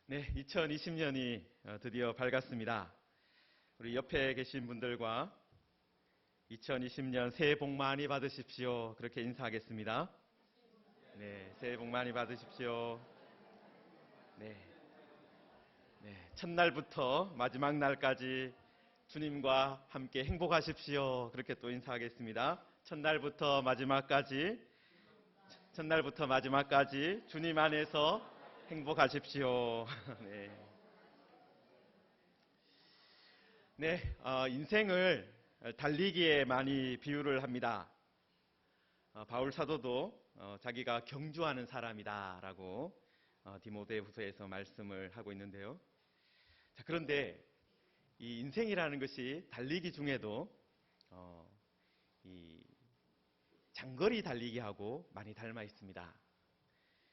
네, 2020년이 드디어 밝았습니다. 우리 옆에 계신 분들과 2020년 새해 복 많이 받으십시오. 그렇게 인사하겠습니다. 네, 새해 복 많이 받으십시오. 네, 첫날부터 마지막 날까지 주님과 함께 행복하십시오. 그렇게 또 인사하겠습니다. 첫날부터 마지막까지 주님 안에서 행복하십시오. 인생을 달리기에 많이 비유를 합니다. 바울 사도도 자기가 경주하는 사람이다라고 디모데후서에서 말씀을 하고 있는데요. 자, 그런데 이 인생이라는 것이 달리기 중에도 이 장거리 달리기하고 많이 닮아 있습니다.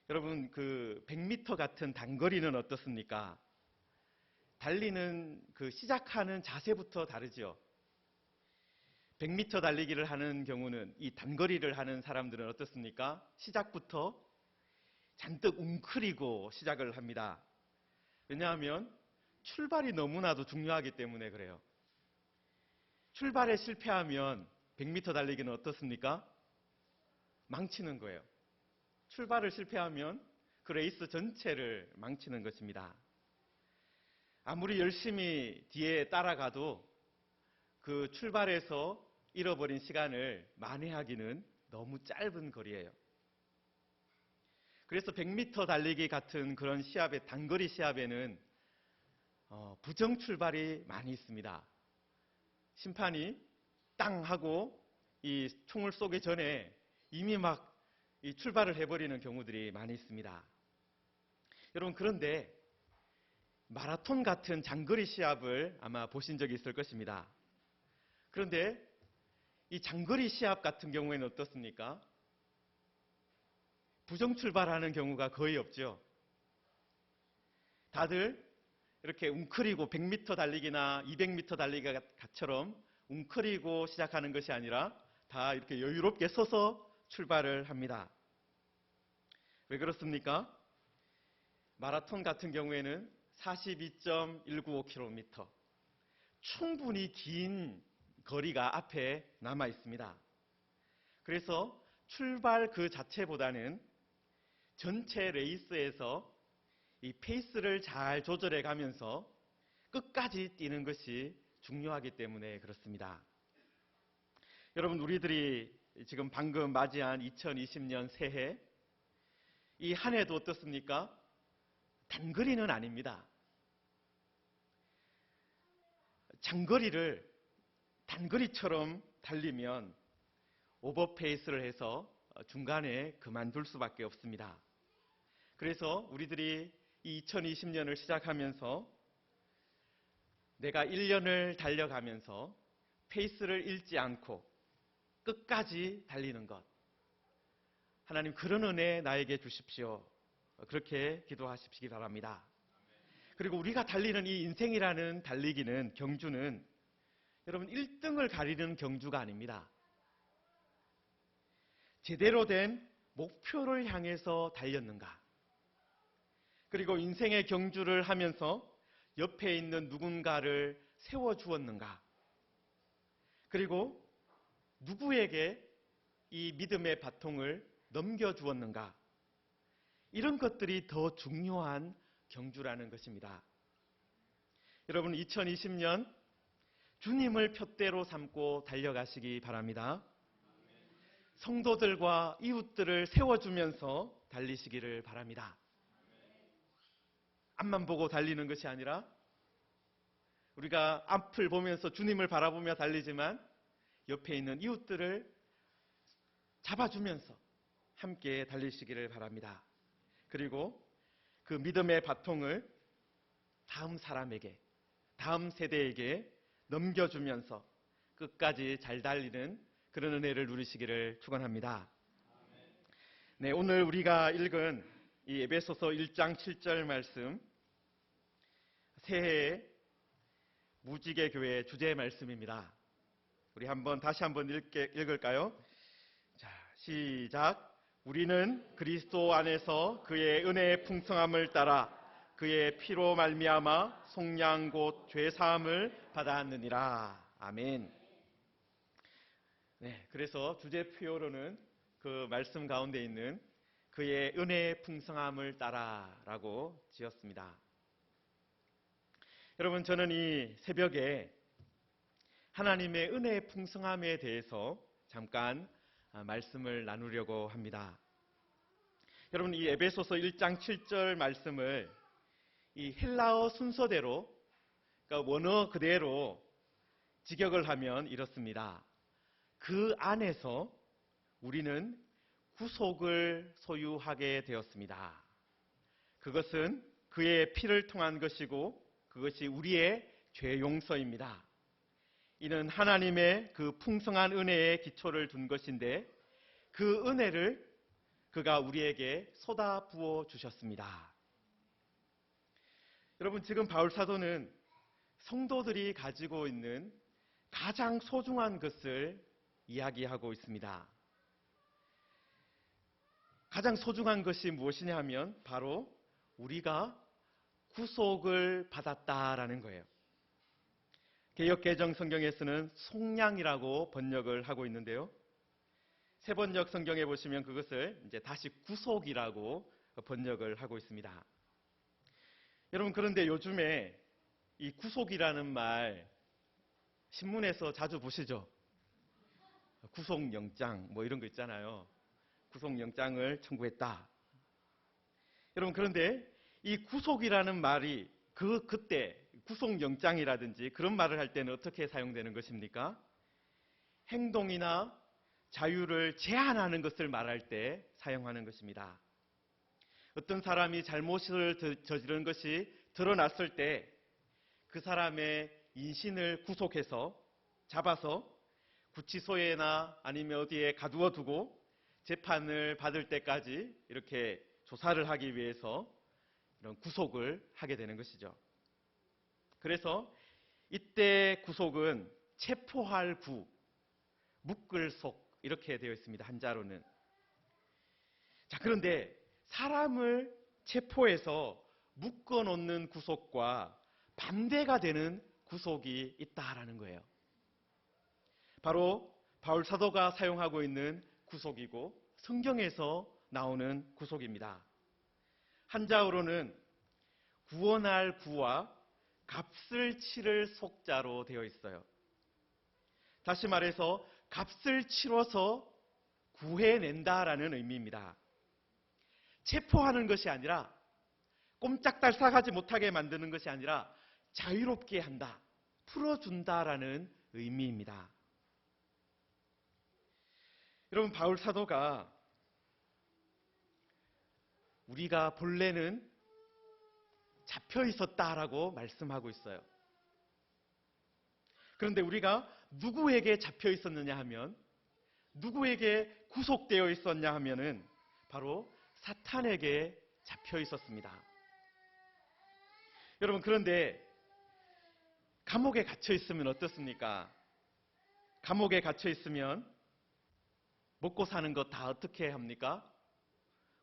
여러분, 그 100m 같은 단거리는 어떻습니까? 달리는 그 시작하는 자세부터 다르죠. 100m 달리기를 하는 경우는 이 단거리를 하는 사람들은 어떻습니까? 시작부터 잔뜩 웅크리고 시작을 합니다. 왜냐하면 출발이 너무나도 중요하기 때문에 그래요. 출발에 실패하면 100m 달리기는 어떻습니까? 망치는 거예요. 출발을 실패하면 그 레이스 전체를 망치는 것입니다. 아무리 열심히 뒤에 따라가도 그 출발에서 잃어버린 시간을 만회하기는 너무 짧은 거리예요. 그래서 100m 달리기 같은 그런 시합의 단거리 시합에는 부정 출발이 많이 있습니다. 심판이 땅 하고 이 총을 쏘기 전에 이미 막 이 출발을 해버리는 경우들이 많이 있습니다. 여러분, 그런데 마라톤 같은 장거리 시합을 아마 보신 적이 있을 것입니다. 그런데 이 장거리 시합 같은 경우에는 어떻습니까? 부정 출발하는 경우가 거의 없죠. 다들 이렇게 웅크리고 100m 달리기나 200m 달리기처럼 웅크리고 시작하는 것이 아니라 다 이렇게 여유롭게 서서 출발을 합니다. 왜 그렇습니까? 마라톤 같은 경우에는 42.195km, 충분히 긴 거리가 앞에 남아 있습니다. 그래서 출발 그 자체보다는 전체 레이스에서 이 페이스를 잘 조절해 가면서 끝까지 뛰는 것이 중요하기 때문에 그렇습니다. 여러분, 우리들이 지금 방금 맞이한 2020년 새해, 이 한 해도 어떻습니까? 단거리는 아닙니다. 장거리를 단거리처럼 달리면 오버페이스를 해서 중간에 그만둘 수밖에 없습니다. 그래서 우리들이 이 2020년을 시작하면서 내가 1년을 달려가면서 페이스를 잃지 않고 끝까지 달리는 것, 하나님 그런 은혜 나에게 주십시오. 그렇게 기도하시기 바랍니다. 그리고 우리가 달리는 이 인생이라는 달리기는, 경주는 여러분 1등을 가리는 경주가 아닙니다. 제대로 된 목표를 향해서 달렸는가, 그리고 인생의 경주를 하면서 옆에 있는 누군가를 세워주었는가, 그리고 누구에게 이 믿음의 바통을 넘겨주었는가, 이런 것들이 더 중요한 경주라는 것입니다. 여러분, 2020년 주님을 푯대로 삼고 달려가시기 바랍니다. 성도들과 이웃들을 세워주면서 달리시기를 바랍니다. 앞만 보고 달리는 것이 아니라 우리가 앞을 보면서 주님을 바라보며 달리지만 옆에 있는 이웃들을 잡아주면서 함께 달리시기를 바랍니다. 그리고 그 믿음의 바통을 다음 사람에게, 다음 세대에게 넘겨주면서 끝까지 잘 달리는 그런 은혜를 누리시기를 축원합니다. 네, 오늘 우리가 읽은 이 에베소서 1장 7절 말씀, 새해의 무지개 교회 주제 말씀입니다. 우리 다시 한번 읽을까요? 자, 시작. 우리는 그리스도 안에서 그의 은혜의 풍성함을 따라 그의 피로 말미암아 속량 곧 죄 사함을 받았느니라. 아멘. 네, 그래서 주제 표어로는 그 말씀 가운데 있는 그의 은혜의 풍성함을 따라라고 지었습니다. 여러분, 저는 이 새벽에 하나님의 은혜의 풍성함에 대해서 잠깐 말씀을 나누려고 합니다. 여러분, 이 에베소서 1장 7절 말씀을 이 헬라어 순서대로, 그러니까 원어 그대로 직역을 하면 이렇습니다. 그 안에서 우리는 구속을 소유하게 되었습니다. 그것은 그의 피를 통한 것이고 그것이 우리의 죄 용서입니다. 이는 하나님의 그 풍성한 은혜에 기초를 둔 것인데 그 은혜를 그가 우리에게 쏟아 부어 주셨습니다. 여러분, 지금 바울 사도는 성도들이 가지고 있는 가장 소중한 것을 이야기하고 있습니다. 가장 소중한 것이 무엇이냐 하면 바로 우리가 구속을 받았다라는 거예요. 개역개정 성경에서는 속량이라고 번역을 하고 있는데요. 새번역 성경에 보시면 그것을 이제 다시 구속이라고 번역을 하고 있습니다. 여러분, 그런데 요즘에 이 구속이라는 말 신문에서 자주 보시죠? 구속영장 뭐 이런 거 있잖아요. 구속영장을 청구했다. 여러분, 그런데 이 구속이라는 말이 그때 구속영장이라든지 그런 말을 할 때는 어떻게 사용되는 것입니까? 행동이나 자유를 제한하는 것을 말할 때 사용하는 것입니다. 어떤 사람이 잘못을 저지른 것이 드러났을 때 그 사람의 인신을 구속해서 잡아서 구치소에나 아니면 어디에 가두어 두고 재판을 받을 때까지 이렇게 조사를 하기 위해서 이런 구속을 하게 되는 것이죠. 그래서 이때 구속은 체포할 구, 묶을 속 이렇게 되어 있습니다. 한자로는. 자, 그런데 사람을 체포해서 묶어 놓는 구속과 반대가 되는 구속이 있다라는 거예요. 바로 바울 사도가 사용하고 있는 구속이고 성경에서 나오는 구속입니다. 한자어로는 구원할 구와 값을 치를 속자로 되어 있어요. 다시 말해서 값을 치러서 구해낸다라는 의미입니다. 체포하는 것이 아니라 꼼짝달싹하지 못하게 만드는 것이 아니라 자유롭게 한다, 풀어준다라는 의미입니다. 여러분, 바울 사도가 우리가 본래는 잡혀 있었다라고 말씀하고 있어요. 그런데 우리가 누구에게 잡혀 있었느냐 하면, 누구에게 구속되어 있었냐 하면은 바로 사탄에게 잡혀 있었습니다. 여러분, 그런데 감옥에 갇혀 있으면 어떻습니까? 감옥에 갇혀 있으면 먹고 사는 것 다 어떻게 합니까?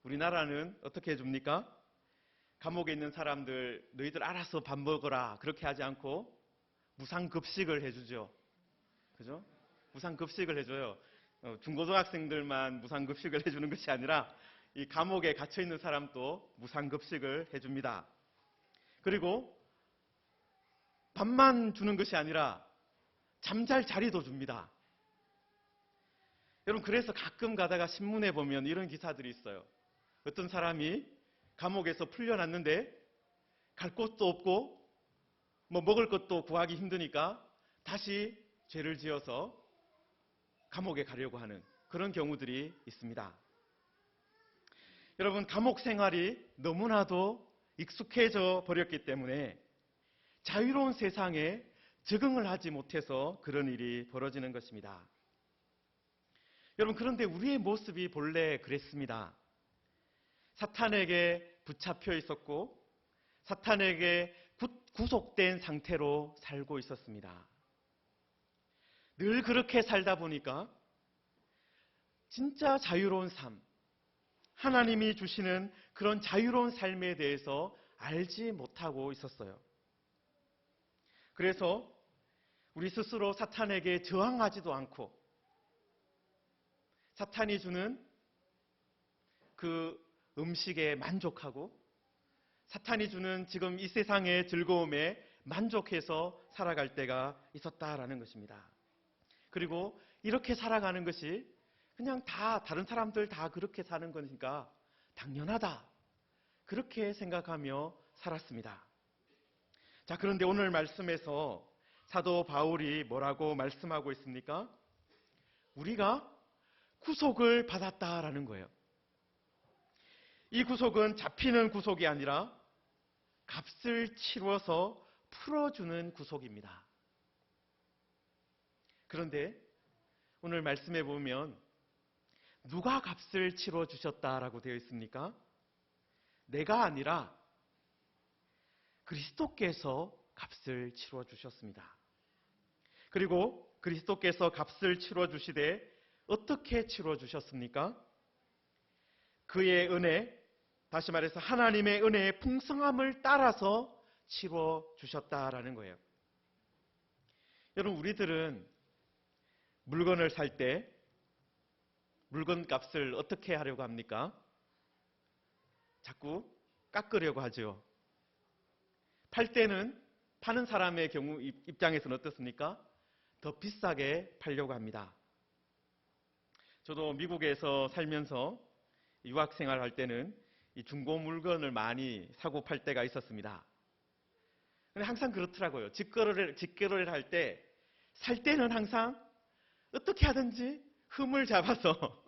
우리나라는 어떻게 해줍니까? 감옥에 있는 사람들 너희들 알아서 밥 먹어라 그렇게 하지 않고 무상급식을 해주죠. 그죠? 무상급식을 해줘요. 중고등학생들만 무상급식을 해주는 것이 아니라 이 감옥에 갇혀 있는 사람도 무상급식을 해줍니다. 그리고 밥만 주는 것이 아니라 잠잘 자리도 줍니다. 여러분, 그래서 가끔 가다가 신문에 보면 이런 기사들이 있어요. 어떤 사람이 감옥에서 풀려났는데 갈 곳도 없고 뭐 먹을 것도 구하기 힘드니까 다시 죄를 지어서 감옥에 가려고 하는 그런 경우들이 있습니다. 여러분, 감옥 생활이 너무나도 익숙해져 버렸기 때문에 자유로운 세상에 적응을 하지 못해서 그런 일이 벌어지는 것입니다. 여러분, 그런데 우리의 모습이 본래 그랬습니다. 사탄에게 붙잡혀 있었고 사탄에게 구속된 상태로 살고 있었습니다. 늘 그렇게 살다 보니까 진짜 자유로운 삶, 하나님이 주시는 그런 자유로운 삶에 대해서 알지 못하고 있었어요. 그래서 우리 스스로 사탄에게 저항하지도 않고 사탄이 주는 그 음식에 만족하고 사탄이 주는 지금 이 세상의 즐거움에 만족해서 살아갈 때가 있었다라는 것입니다. 그리고 이렇게 살아가는 것이 그냥 다른 사람들 다 그렇게 사는 거니까 당연하다. 그렇게 생각하며 살았습니다. 자, 그런데 오늘 말씀에서 사도 바울이 뭐라고 말씀하고 있습니까? 우리가 구속을 받았다라는 거예요. 이 구속은 잡히는 구속이 아니라 값을 치러서 풀어주는 구속입니다. 그런데 오늘 말씀해 보면 누가 값을 치러 주셨다라고 되어 있습니까? 내가 아니라 그리스도께서 값을 치러 주셨습니다. 그리고 그리스도께서 값을 치러 주시되 어떻게 치러 주셨습니까? 그의 은혜, 다시 말해서 하나님의 은혜의 풍성함을 따라서 치러 주셨다라는 거예요. 여러분, 우리들은 물건을 살 때 물건 값을 어떻게 하려고 합니까? 자꾸 깎으려고 하죠. 팔 때는 파는 사람의 경우 입장에서는 어떻습니까? 더 비싸게 팔려고 합니다. 저도 미국에서 살면서 유학생활 할 때는 이 중고 물건을 많이 사고 팔 때가 있었습니다. 근데 항상 그렇더라고요. 직거래를 할 때, 살 때는 항상 어떻게 하든지 흠을 잡아서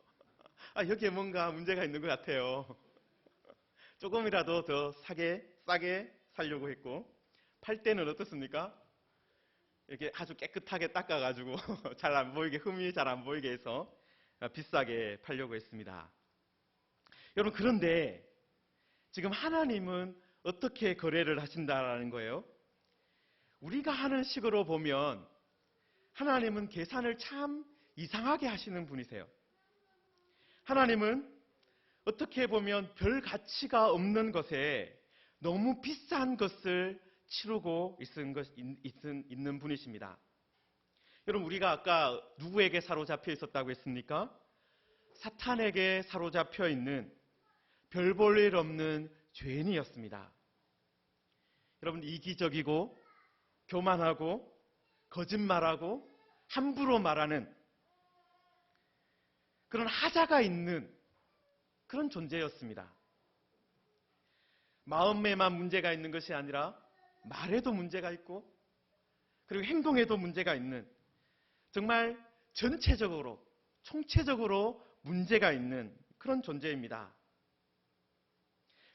여기에 뭔가 문제가 있는 것 같아요. 조금이라도 더 싸게 살려고 했고, 팔 때는 어떻습니까? 이렇게 아주 깨끗하게 닦아가지고 잘 안 보이게, 흠이 잘 안 보이게 해서 비싸게 팔려고 했습니다. 여러분, 그런데 지금 하나님은 어떻게 거래를 하신다라는 거예요? 우리가 하는 식으로 보면 하나님은 계산을 참 이상하게 하시는 분이세요. 하나님은 어떻게 보면 별 가치가 없는 것에 너무 비싼 것을 치르고 있는 분이십니다. 여러분, 우리가 아까 누구에게 사로잡혀 있었다고 했습니까? 사탄에게 사로잡혀 있는 별 볼 일 없는 죄인이었습니다. 여러분, 이기적이고 교만하고 거짓말하고 함부로 말하는 그런 하자가 있는 그런 존재였습니다. 마음에만 문제가 있는 것이 아니라 말에도 문제가 있고 그리고 행동에도 문제가 있는, 정말 전체적으로 총체적으로 문제가 있는 그런 존재입니다.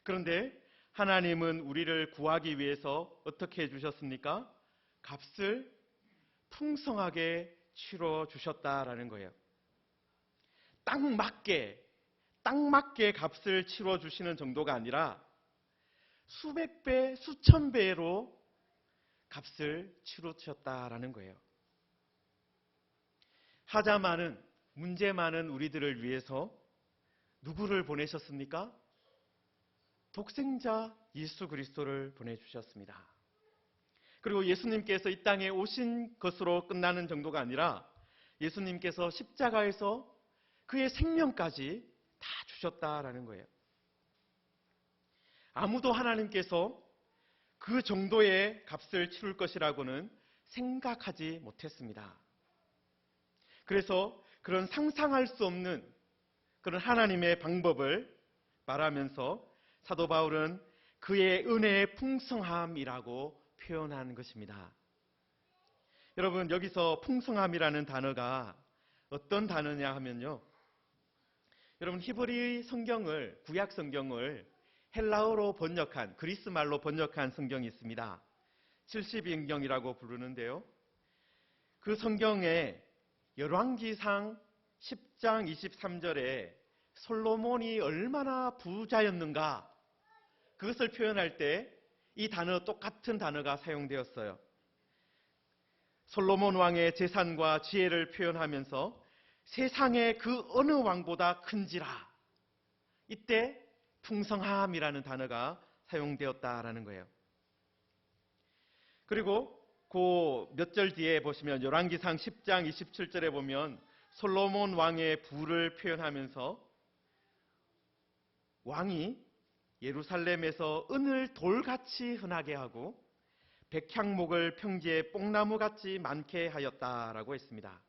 그런데 하나님은 우리를 구하기 위해서 어떻게 해주셨습니까? 값을 풍성하게 치러 주셨다라는 거예요. 딱 맞게 값을 치러 주시는 정도가 아니라 수백 배, 수천 배로 값을 치러 주셨다라는 거예요. 하자 많은, 문제 많은 우리들을 위해서 누구를 보내셨습니까? 독생자 예수 그리스도를 보내주셨습니다. 그리고 예수님께서 이 땅에 오신 것으로 끝나는 정도가 아니라 예수님께서 십자가에서 그의 생명까지 다 주셨다라는 거예요. 아무도 하나님께서 그 정도의 값을 치를 것이라고는 생각하지 못했습니다. 그래서 그런 상상할 수 없는 그런 하나님의 방법을 말하면서 사도 바울은 그의 은혜의 풍성함이라고 표현한 것입니다. 여러분, 여기서 풍성함이라는 단어가 어떤 단어냐 하면요, 여러분, 히브리 성경을, 구약 성경을 헬라어로 번역한, 그리스 말로 번역한 성경이 있습니다. 70인경이라고 부르는데요, 그 성경에 열왕기상 10장 23절에 솔로몬이 얼마나 부자였는가, 그것을 표현할 때 이 단어, 똑같은 단어가 사용되었어요. 솔로몬 왕의 재산과 지혜를 표현하면서 세상의 그 어느 왕보다 큰지라, 이때 풍성함이라는 단어가 사용되었다라는 거예요. 그리고 그 몇 절 뒤에 보시면 열왕기상 10장 27절에 보면 솔로몬 왕의 부를 표현하면서 왕이 예루살렘에서 은을 돌같이 흔하게 하고 백향목을 평지에 뽕나무같이 많게 하였다라고 했습니다.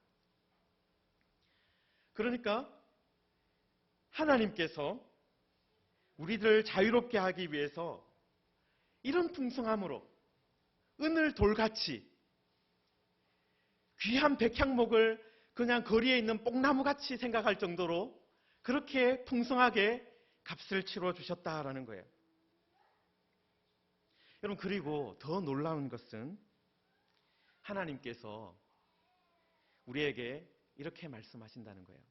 그러니까 하나님께서 우리들을 자유롭게 하기 위해서 이런 풍성함으로 은을 돌같이 귀한 백향목을 그냥 거리에 있는 뽕나무같이 생각할 정도로 그렇게 풍성하게 값을 치러 주셨다라는 거예요. 여러분, 그리고 더 놀라운 것은 하나님께서 우리에게 이렇게 말씀하신다는 거예요.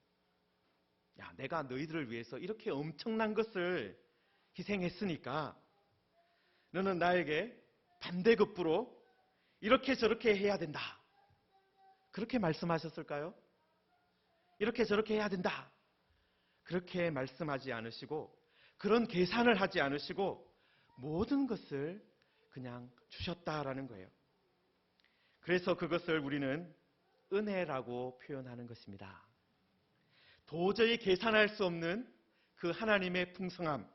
야, 내가 너희들을 위해서 이렇게 엄청난 것을 희생했으니까 너는 나에게 반대급부로 이렇게 저렇게 해야 된다. 그렇게 말씀하셨을까요? 이렇게 저렇게 해야 된다. 그렇게 말씀하지 않으시고 그런 계산을 하지 않으시고 모든 것을 그냥 주셨다라는 거예요. 그래서 그것을 우리는 은혜라고 표현하는 것입니다. 도저히 계산할 수 없는 그 하나님의 풍성함,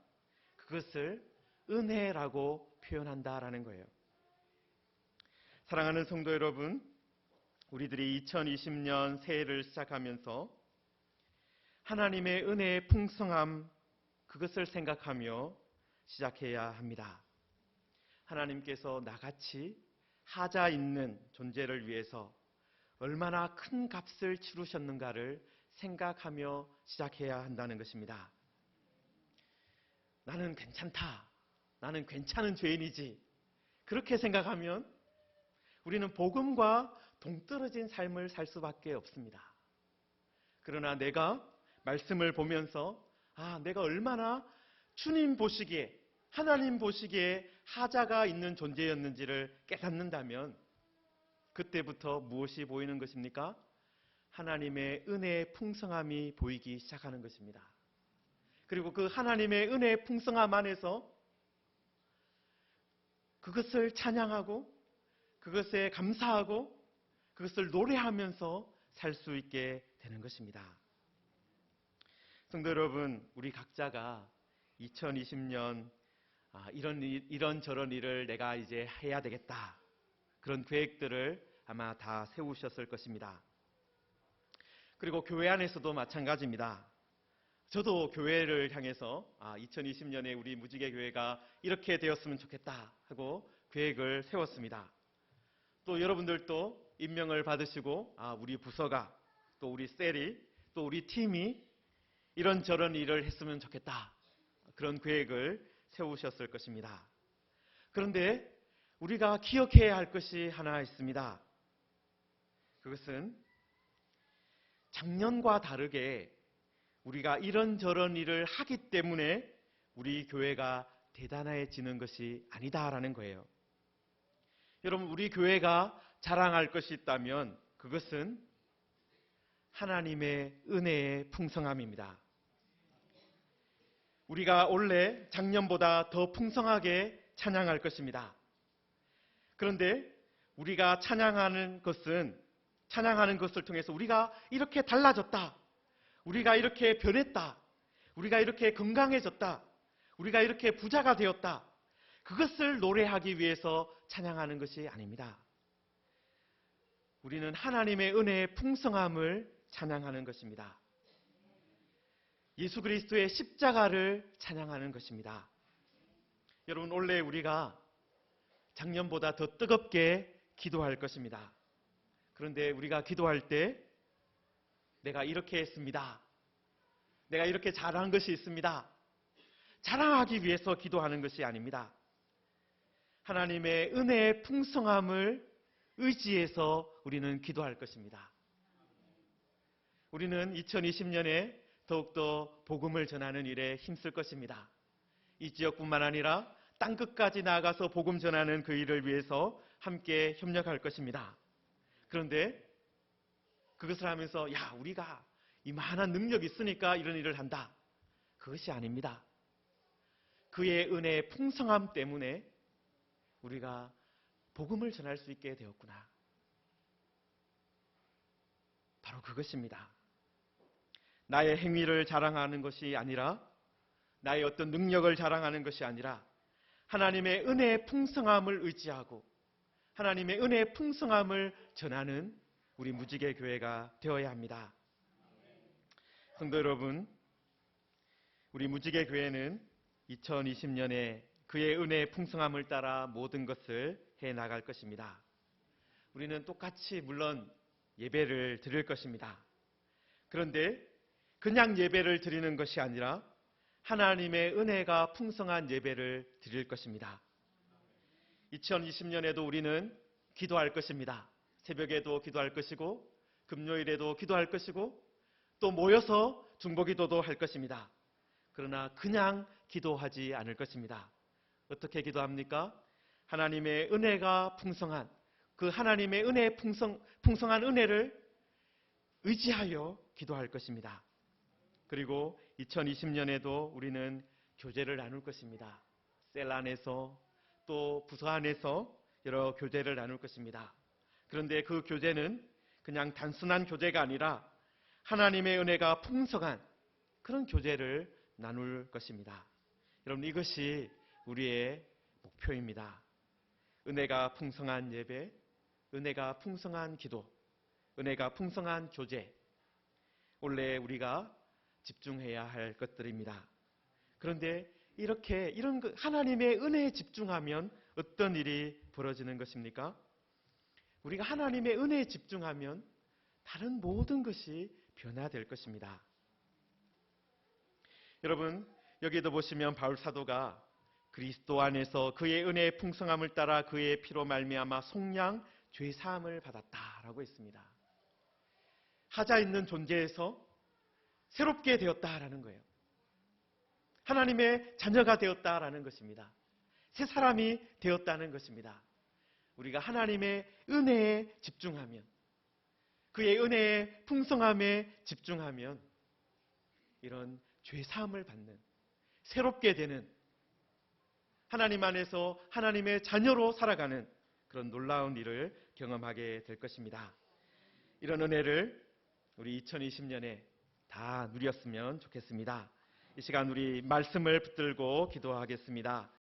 그것을 은혜라고 표현한다라는 거예요. 사랑하는 성도 여러분, 우리들이 2020년 새해를 시작하면서 하나님의 은혜의 풍성함, 그것을 생각하며 시작해야 합니다. 하나님께서 나같이 하자 있는 존재를 위해서 얼마나 큰 값을 치르셨는가를 생각하며 시작해야 한다는 것입니다. 나는 괜찮다. 나는 괜찮은 죄인이지. 그렇게 생각하면 우리는 복음과 동떨어진 삶을 살 수밖에 없습니다. 그러나 내가 말씀을 보면서 내가 얼마나 주님 보시기에, 하나님 보시기에 하자가 있는 존재였는지를 깨닫는다면 그때부터 무엇이 보이는 것입니까? 하나님의 은혜의 풍성함이 보이기 시작하는 것입니다. 그리고 그 하나님의 은혜의 풍성함 안에서 그것을 찬양하고 그것에 감사하고 그것을 노래하면서 살 수 있게 되는 것입니다. 성도 여러분, 우리 각자가 2020년 이런저런 일을 내가 이제 해야 되겠다, 그런 계획들을 아마 다 세우셨을 것입니다. 그리고 교회 안에서도 마찬가지입니다. 저도 교회를 향해서 2020년에 우리 무지개 교회가 이렇게 되었으면 좋겠다 하고 계획을 세웠습니다. 또 여러분들도 임명을 받으시고 우리 부서가, 또 우리 셀이, 또 우리 팀이 이런저런 일을 했으면 좋겠다, 그런 계획을 세우셨을 것입니다. 그런데 우리가 기억해야 할 것이 하나 있습니다. 그것은 작년과 다르게 우리가 이런저런 일을 하기 때문에 우리 교회가 대단해지는 것이 아니다라는 거예요. 여러분, 우리 교회가 자랑할 것이 있다면 그것은 하나님의 은혜의 풍성함입니다. 우리가 원래 작년보다 더 풍성하게 찬양할 것입니다. 그런데 우리가 찬양하는 것을 통해서 우리가 이렇게 달라졌다, 우리가 이렇게 변했다, 우리가 이렇게 건강해졌다, 우리가 이렇게 부자가 되었다, 그것을 노래하기 위해서 찬양하는 것이 아닙니다. 우리는 하나님의 은혜의 풍성함을 찬양하는 것입니다. 예수 그리스도의 십자가를 찬양하는 것입니다. 여러분, 원래 우리가 작년보다 더 뜨겁게 기도할 것입니다. 그런데 우리가 기도할 때 내가 이렇게 했습니다, 내가 이렇게 잘한 것이 있습니다, 자랑하기 위해서 기도하는 것이 아닙니다. 하나님의 은혜의 풍성함을 의지해서 우리는 기도할 것입니다. 우리는 2020년에 더욱더 복음을 전하는 일에 힘쓸 것입니다. 이 지역뿐만 아니라 땅끝까지 나아가서 복음 전하는 그 일을 위해서 함께 협력할 것입니다. 그런데 그것을 하면서 우리가 이만한 능력이 있으니까 이런 일을 한다, 그것이 아닙니다. 그의 은혜의 풍성함 때문에 우리가 복음을 전할 수 있게 되었구나. 바로 그것입니다. 나의 행위를 자랑하는 것이 아니라, 나의 어떤 능력을 자랑하는 것이 아니라 하나님의 은혜의 풍성함을 의지하고 하나님의 은혜의 풍성함을 전하는 우리 무지개 교회가 되어야 합니다. 성도 여러분, 우리 무지개 교회는 2020년에 그의 은혜의 풍성함을 따라 모든 것을 해나갈 것입니다. 우리는 똑같이 물론 예배를 드릴 것입니다. 그런데 그냥 예배를 드리는 것이 아니라 하나님의 은혜가 풍성한 예배를 드릴 것입니다. 2020년에도 우리는 기도할 것입니다. 새벽에도 기도할 것이고 금요일에도 기도할 것이고 또 모여서 중보기도도 할 것입니다. 그러나 그냥 기도하지 않을 것입니다. 어떻게 기도합니까? 하나님의 은혜가 풍성한 그 하나님의 은혜의 풍성한 은혜를 의지하여 기도할 것입니다. 그리고 2020년에도 우리는 교제를 나눌 것입니다. 셀 안에서 또 부서 안에서 여러 교제를 나눌 것입니다. 그런데 그 교제는 그냥 단순한 교제가 아니라 하나님의 은혜가 풍성한 그런 교제를 나눌 것입니다. 여러분, 이것이 우리의 목표입니다. 은혜가 풍성한 예배, 은혜가 풍성한 기도, 은혜가 풍성한 교제, 원래 우리가 집중해야 할 것들입니다. 그런데 이런 하나님의 은혜에 집중하면 어떤 일이 벌어지는 것입니까? 우리가 하나님의 은혜에 집중하면 다른 모든 것이 변화될 것입니다. 여러분, 여기도 보시면 바울 사도가 그리스도 안에서 그의 은혜의 풍성함을 따라 그의 피로 말미암아 속량 죄 사함을 받았다라고 했습니다. 하자 있는 존재에서 새롭게 되었다라는 거예요. 하나님의 자녀가 되었다라는 것입니다. 새 사람이 되었다는 것입니다. 우리가 하나님의 은혜에 집중하면, 그의 은혜의 풍성함에 집중하면 이런 죄 사함을 받는, 새롭게 되는, 하나님 안에서 하나님의 자녀로 살아가는 그런 놀라운 일을 경험하게 될 것입니다. 이런 은혜를 우리 2020년에 다 누렸으면 좋겠습니다. 이 시간 우리 말씀을 붙들고 기도하겠습니다.